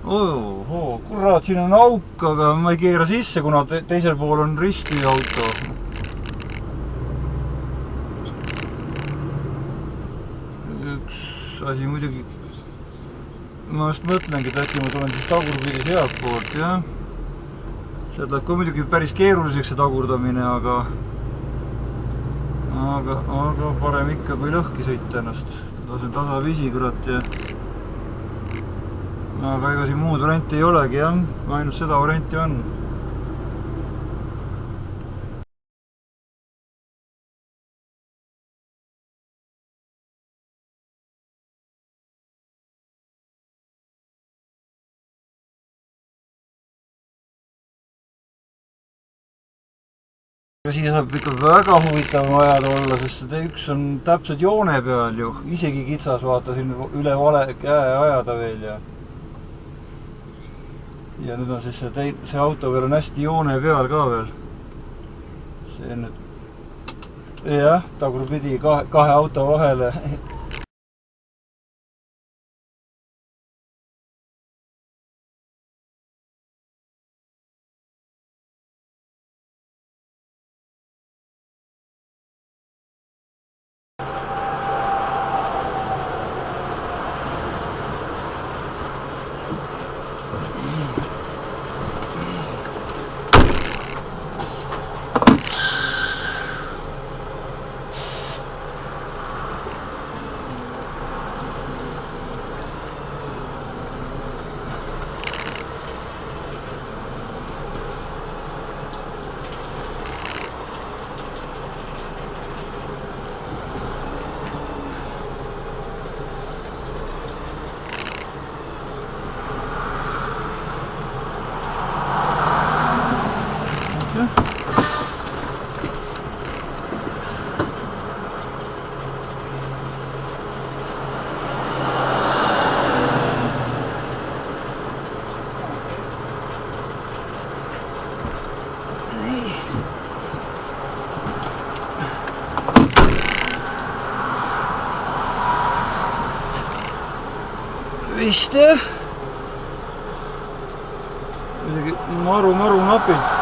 Kurat, siin on auk, aga ma ei keera sisse, kuna teisel pool on risti auto. Üks asi muidugi, ma just mõtlengi, et äkki ma tulen siis tagurpidi sealt poolt, jah. Sealt läheb ka muidugi päris keeruliseks see tagurdamine, aga parem ikka kui lõhki sõita ennast. Lasen tasapisi, kurat, ja aga ega siin muud varianti ei olegi, jah. Ainult seda varianti on. Siia saab ikka väga huvitav ajada olla, sest üks on täpselt joone peal ju. Isegi kitsas vaata siin üle vale käe ajada veel ja nüüd on siis see auto veel on hästi joone peal ka veel. See nüüd, jah, tagurpidi kahe auto vahele. Vist jah. Muidugi maru napilt.